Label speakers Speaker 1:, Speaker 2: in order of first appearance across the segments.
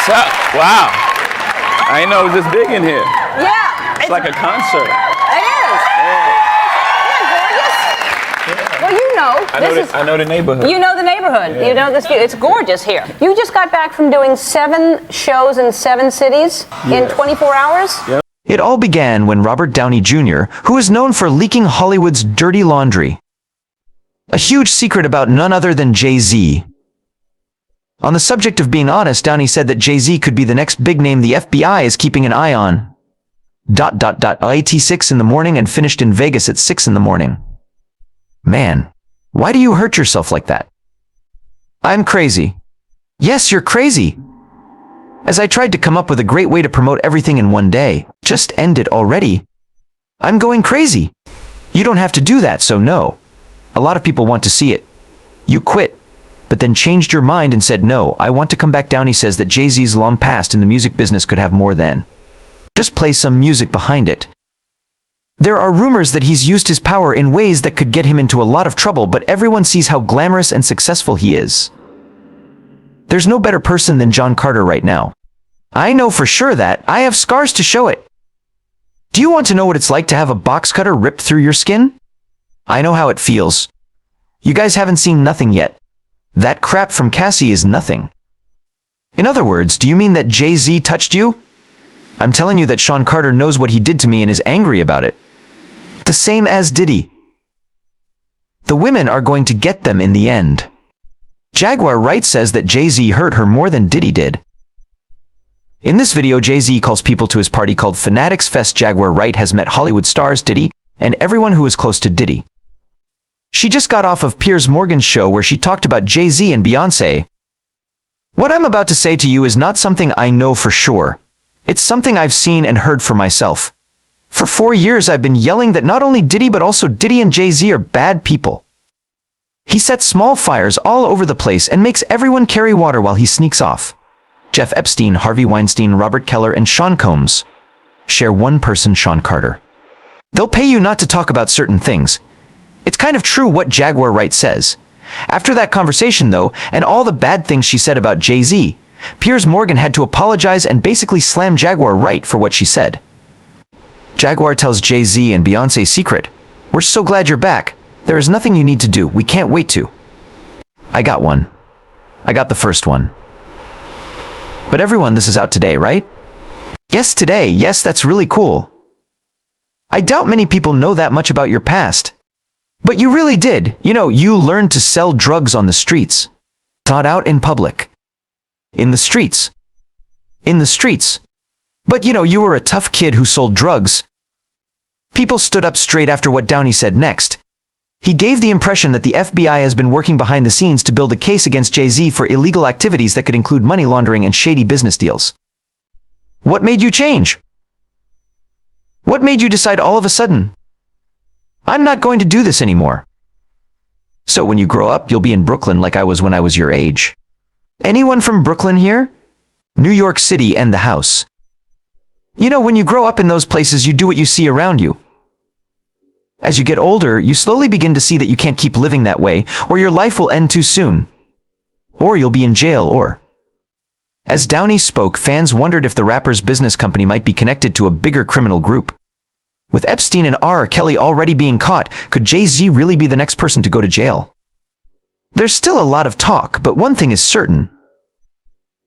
Speaker 1: What's up? Wow. I didn't know it was this big in here.
Speaker 2: Yeah.
Speaker 1: It's like a concert.
Speaker 2: It is.
Speaker 1: Yeah.
Speaker 2: Gorgeous? Well, you know.
Speaker 1: I know the neighborhood.
Speaker 2: You know the neighborhood.
Speaker 1: Yeah.
Speaker 2: You know this view. It's gorgeous here. You just got back from doing 7 shows in 7 cities in 24 hours?
Speaker 1: Yep.
Speaker 3: It all began when Robert Downey Jr., who is known for leaking Hollywood's dirty laundry, a huge secret about none other than Jay-Z. On the subject of being honest, Downey said that Jay-Z could be the next big name the FBI is keeping an eye on. At 6 in the morning and finished in Vegas at 6 in the morning. Man, why do you hurt yourself like that? I'm crazy. Yes, you're crazy. As I tried to come up with a great way to promote everything in one day, just end it already. I'm going crazy. You don't have to do that, so no. A lot of people want to see it. You quit, but then changed your mind and said, no, I want to come back. Downey says that Jay-Z's long past in the music business could have more than just play some music behind it. There are rumors that he's used his power in ways that could get him into a lot of trouble, but everyone sees how glamorous and successful he is. There's no better person than John Carter right now. I know for sure that. I have scars to show it. Do you want to know what it's like to have a box cutter ripped through your skin? I know how it feels. You guys haven't seen nothing yet. That crap from Cassie is nothing. In other words, do you mean that Jay-Z touched you? I'm telling you that Sean Carter knows what he did to me and is angry about it. The same as Diddy. The women are going to get them in the end. Jaguar Wright says that Jay-Z hurt her more than Diddy did. In this video, Jay-Z calls people to his party called Fanatics Fest. Jaguar Wright has met Hollywood stars Diddy and everyone who is close to Diddy. She just got off of Piers Morgan's show where she talked about Jay-Z and Beyoncé. What I'm about to say to you is not something I know for sure. It's something I've seen and heard for myself. For 4 years I've been yelling that not only Diddy but also Diddy and Jay-Z are bad people. He sets small fires all over the place and makes everyone carry water while he sneaks off. Jeff Epstein, Harvey Weinstein, Robert Keller, and Sean Combs share one person, Sean Carter. They'll pay you not to talk about certain things. It's kind of true what Jaguar Wright says. After that conversation, though, and all the bad things she said about Jay-Z, Piers Morgan had to apologize and basically slam Jaguar Wright for what she said. Jaguar tells Jay-Z and Beyoncé's secret. We're so glad you're back. There is nothing you need to do. We can't wait to. I got one. I got the first one. But everyone, this is out today, right? Yes, today. Yes, that's really cool. I doubt many people know that much about your past. But you really did. You know, you learned to sell drugs on the streets. Not out in public. In the streets. In the streets. But you know, you were a tough kid who sold drugs. People stood up straight after what Downey said next. He gave the impression that the FBI has been working behind the scenes to build a case against Jay-Z for illegal activities that could include money laundering and shady business deals. What made you change? What made you decide all of a sudden? I'm not going to do this anymore. So when you grow up, you'll be in Brooklyn like I was when I was your age. Anyone from Brooklyn here? New York City and the house. You know, when you grow up in those places, you do what you see around you. As you get older, you slowly begin to see that you can't keep living that way, or your life will end too soon. Or you'll be in jail, or... As Downey spoke, fans wondered if the rapper's business company might be connected to a bigger criminal group. With Epstein and R. Kelly already being caught, could Jay-Z really be the next person to go to jail? There's still a lot of talk, but one thing is certain.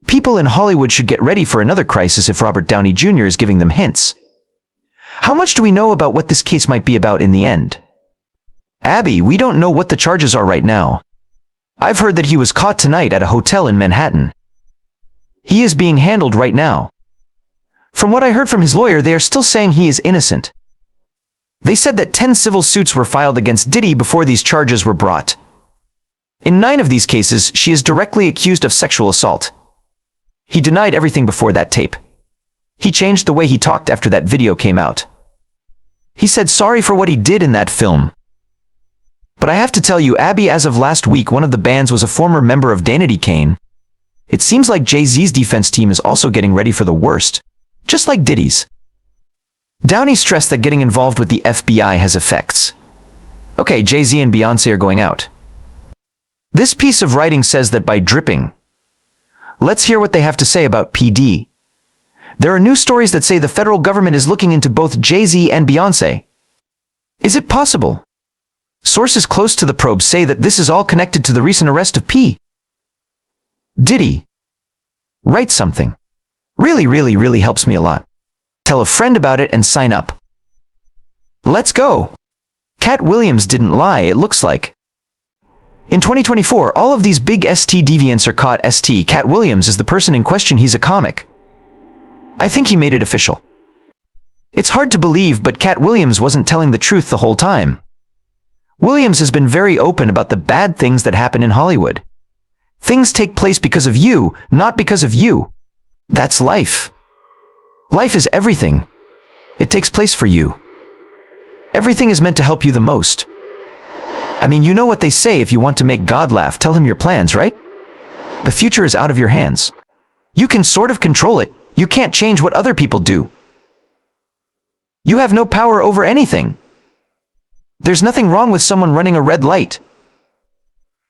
Speaker 3: People in Hollywood should get ready for another crisis if Robert Downey Jr. is giving them hints. How much do we know about what this case might be about in the end? Abby, we don't know what the charges are right now. I've heard that he was caught tonight at a hotel in Manhattan. He is being handled right now. From what I heard from his lawyer, they are still saying he is innocent. They said that 10 civil suits were filed against Diddy before these charges were brought. In 9 of these cases, she is directly accused of sexual assault. He denied everything before that tape. He changed the way he talked after that video came out. He said sorry for what he did in that film. But I have to tell you, Abby, as of last week, one of the bands was a former member of Danity Kane. It seems like Jay-Z's defense team is also getting ready for the worst, just like Diddy's. Downey stressed that getting involved with the FBI has effects. Okay, Jay-Z and Beyoncé are going out. This piece of writing says that by dripping, Let's hear what they have to say about PD. There are new stories that say the federal government is looking into both Jay-Z and Beyoncé. Is it possible? Sources close to the probe say that this is all connected to the recent arrest of P. Diddy. Write something. Really helps me a lot. Tell a friend about it and sign up. Let's go. Cat Williams didn't lie, it looks like. In 2024, all of these big ST deviants are caught. Cat Williams is the person in question. He's a comic. I think he made it official. It's hard to believe, but Cat Williams wasn't telling the truth the whole time. Williams has been very open about the bad things that happen in Hollywood. Things take place because of you, not because of you. That's life. Life is everything. It takes place for you. Everything is meant to help you the most. I mean, you know what they say, if you want to make God laugh, tell him your plans, right? The future is out of your hands. You can sort of control it. You can't change what other people do. You have no power over anything. There's nothing wrong with someone running a red light.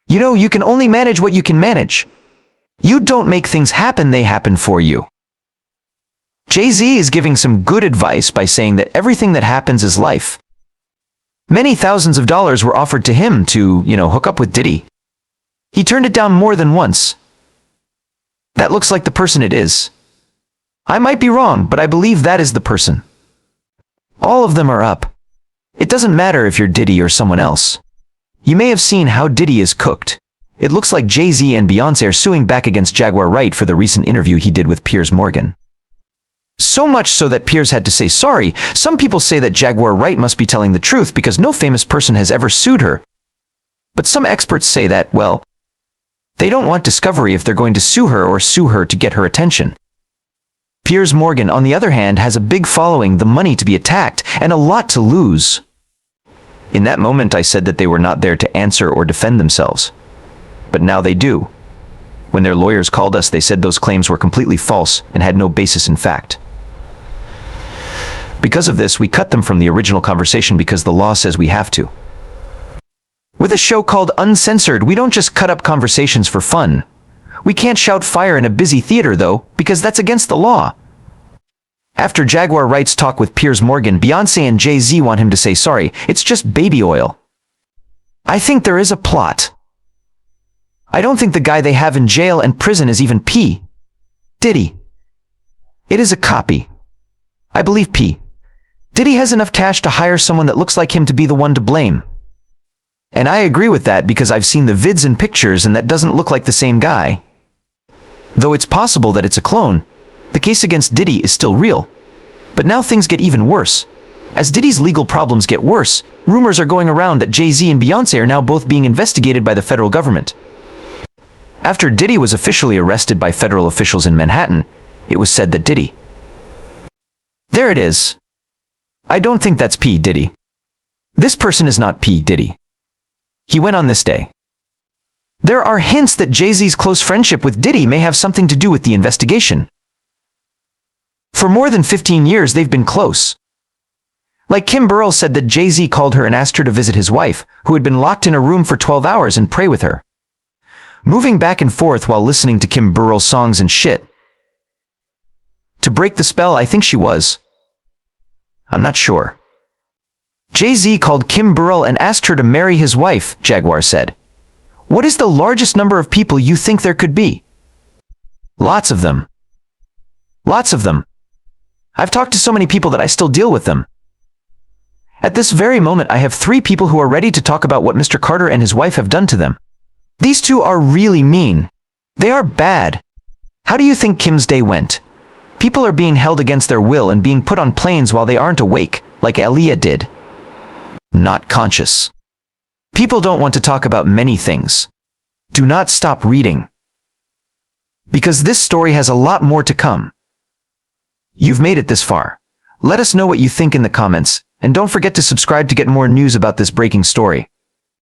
Speaker 3: You know, you can only manage what you can manage. You don't make things happen, they happen for you. Jay-Z is giving some good advice by saying that everything that happens is life. Many thousands of dollars were offered to him to, hook up with Diddy. He turned it down more than once. That looks like the person it is. I might be wrong, but I believe that is the person. All of them are up. It doesn't matter if you're Diddy or someone else. You may have seen how Diddy is cooked. It looks like Jay-Z and Beyoncé are suing back against Jaguar Wright for the recent interview he did with Piers Morgan. So much so that Piers had to say sorry. Some people say that Jaguar Wright must be telling the truth because no famous person has ever sued her. But some experts say that, well, they don't want discovery if they're going to sue her to get her attention. Piers Morgan, on the other hand, has a big following, the money to be attacked, and a lot to lose. In that moment, I said that they were not there to answer or defend themselves. But now they do. When their lawyers called us, they said those claims were completely false and had no basis in fact. Because of this, we cut them from the original conversation because the law says we have to. With a show called Uncensored, we don't just cut up conversations for fun. We can't shout fire in a busy theater, though, because that's against the law. After Jaguar Wright's talk with Piers Morgan, Beyoncé and Jay-Z want him to say sorry. It's just baby oil. I think there is a plot. I don't think the guy they have in jail and prison is even P. Diddy. It is a copy. I believe P. Diddy has enough cash to hire someone that looks like him to be the one to blame. And I agree with that because I've seen the vids and pictures and that doesn't look like the same guy. Though it's possible that it's a clone, the case against Diddy is still real. But now things get even worse. As Diddy's legal problems get worse, rumors are going around that Jay-Z and Beyoncé are now both being investigated by the federal government. After Diddy was officially arrested by federal officials in Manhattan, it was said that Diddy. There it is. I don't think that's P. Diddy. This person is not P. Diddy. He went on this day. There are hints that Jay-Z's close friendship with Diddy may have something to do with the investigation. For more than 15 years, they've been close. Like Kim Burrell said that Jay-Z called her and asked her to visit his wife, who had been locked in a room for 12 hours, and pray with her. Moving back and forth while listening to Kim Burrell's songs and shit. To break the spell, I think she was. I'm not sure. Jay-Z called Kim Burrell and asked her to marry his wife, Jaguar said. What is the largest number of people you think there could be? Lots of them. Lots of them. I've talked to so many people that I still deal with them. At this very moment, I have 3 people who are ready to talk about what Mr. Carter and his wife have done to them. These 2 are really mean. They are bad. How do you think Kim's day went? People are being held against their will and being put on planes while they aren't awake, like Aaliyah did. Not conscious. People don't want to talk about many things. Do not stop reading. Because this story has a lot more to come. You've made it this far. Let us know what you think in the comments, and don't forget to subscribe to get more news about this breaking story.